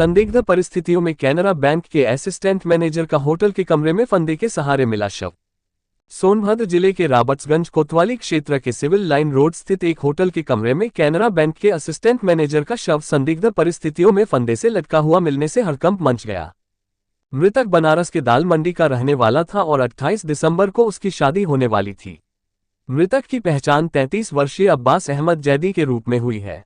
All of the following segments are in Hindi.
संदिग्ध परिस्थितियों में कैनरा बैंक के असिस्टेंट मैनेजर का होटल के कमरे में फंदे के सहारे मिला शव। सोनभद्र जिले के रॉबर्ट्सगंज कोतवाली क्षेत्र के सिविल लाइन रोड स्थित एक होटल के कमरे में कैनरा बैंक के असिस्टेंट मैनेजर का शव संदिग्ध परिस्थितियों में फंदे से लटका हुआ मिलने से हड़कंप मच गया। मृतक बनारस के दाल मंडी का रहने वाला था और 28 दिसंबर को उसकी शादी होने वाली थी। मृतक की पहचान 33 वर्षीय अब्बास अहमद जैदी के रूप में हुई है।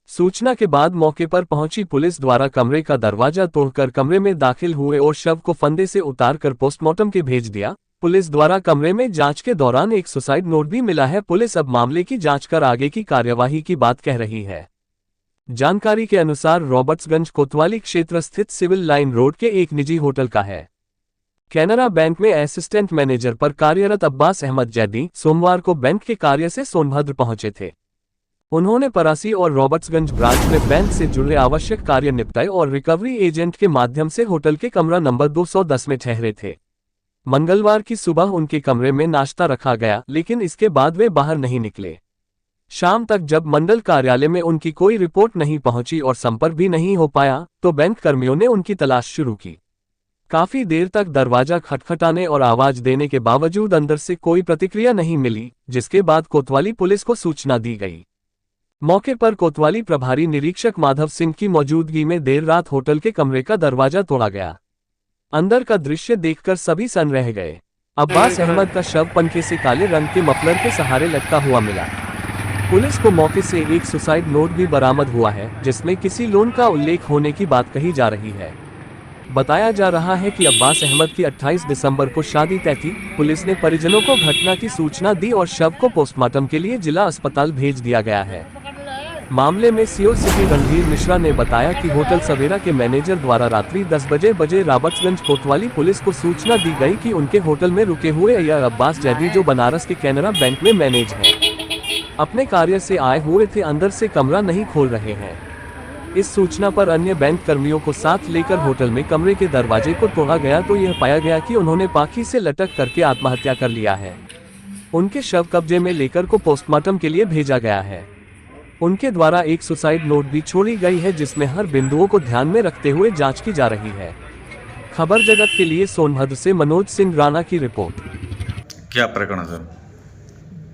सूचना के बाद मौके पर पहुंची पुलिस द्वारा कमरे का दरवाजा तोड़कर कमरे में दाखिल हुए और शव को फंदे से उतारकर पोस्टमार्टम के भेज दिया। पुलिस द्वारा कमरे में जांच के दौरान एक सुसाइड नोट भी मिला है। पुलिस अब मामले की जांच कर आगे की कार्यवाही की बात कह रही है। जानकारी के अनुसार रॉबर्ट्सगंज कोतवाली क्षेत्र स्थित सिविल लाइन रोड के एक निजी होटल का है। कैनरा बैंक में असिस्टेंट मैनेजर पर कार्यरत अब्बास अहमद जैदी सोमवार को बैंक के कार्य से सोनभद्र पहुंचे थे। उन्होंने परासी और रॉबर्ट्सगंज ब्रांच में बैंक से जुड़े आवश्यक कार्य निपटाए और रिकवरी एजेंट के माध्यम से होटल के कमरा नंबर 210 में ठहरे थे। मंगलवार की सुबह उनके कमरे में नाश्ता रखा गया, लेकिन इसके बाद वे बाहर नहीं निकले। शाम तक जब मंडल कार्यालय में उनकी कोई रिपोर्ट नहीं पहुंची और संपर्क भी नहीं हो पाया, तो बैंक कर्मियों ने उनकी तलाश शुरू की। काफी देर तक दरवाजा खटखटाने और आवाज देने के बावजूद अंदर से कोई प्रतिक्रिया नहीं मिली, जिसके बाद कोतवाली पुलिस को सूचना दी गई। मौके पर कोतवाली प्रभारी निरीक्षक माधव सिंह की मौजूदगी में देर रात होटल के कमरे का दरवाजा तोड़ा गया। अंदर का दृश्य देखकर सभी सन रह गए। अब्बास अहमद का शव पंखे से काले रंग के मफलर के सहारे लटका हुआ मिला। पुलिस को मौके से एक सुसाइड नोट भी बरामद हुआ है, जिसमें किसी लोन का उल्लेख होने की बात कही जा रही है। बताया जा रहा है कि अब्बास अहमद की 28 दिसंबर को शादी तय थी। पुलिस ने परिजनों को घटना की सूचना दी और शव को पोस्टमार्टम के लिए जिला अस्पताल भेज दिया गया है। मामले में सीओ सिटी रणधीर मिश्रा ने बताया कि होटल सवेरा के मैनेजर द्वारा रात्रि 10 बजे रॉबर्ट्सगंज कोतवाली पुलिस को सूचना दी गई कि उनके होटल में रुके हुए यह अब्बास जैदी, जो बनारस के कैनरा बैंक में मैनेज है, अपने कार्य से आए हुए थे, अंदर से कमरा नहीं खोल रहे हैं। इस सूचना पर अन्य बैंक कर्मियों को साथ लेकर होटल में कमरे के दरवाजे को तोड़ा गया तो यह पाया गया कि उन्होंने पाखी से लटक करके आत्महत्या कर लिया है। उनके शव कब्जे में लेकर को पोस्टमार्टम के लिए भेजा गया है। उनके द्वारा एक सुसाइड नोट भी छोड़ी गई है, जिसमें हर बिंदुओं को ध्यान में रखते हुए जांच की जा रही है। खबर जगत के लिए सोनभद्र से मनोज सिंह राणा की रिपोर्ट। क्या प्रकरण है सर?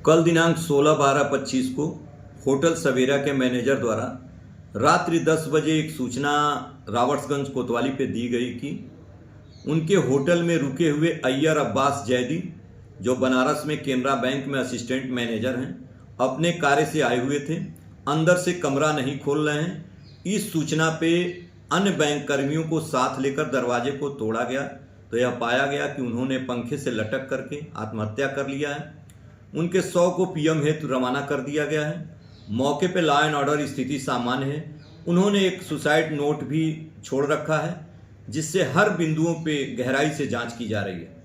कल दिनांक 16/12/25 को होटल सवेरा के मैनेजर द्वारा रात्रि 10 बजे एक सूचना रॉबर्ट्सगंज कोतवाली पे दी गई कि उनके होटल में रुके हुए अय्यर अब्बास जैदी, जो बनारस में कैनरा बैंक में असिस्टेंट मैनेजर हैं, अपने कार्य से आए हुए थे, अंदर से कमरा नहीं खोल रहे हैं। इस सूचना पे अन्य बैंक कर्मियों को साथ लेकर दरवाजे को तोड़ा गया तो यह पाया गया कि उन्होंने पंखे से लटक करके आत्महत्या कर लिया है। उनके शव को पीएम हेतु रवाना कर दिया गया है। मौके पे लॉ एंड ऑर्डर स्थिति सामान्य है। उन्होंने एक सुसाइड नोट भी छोड़ रखा है, जिससे हर बिंदुओं पे गहराई से जांच की जा रही है।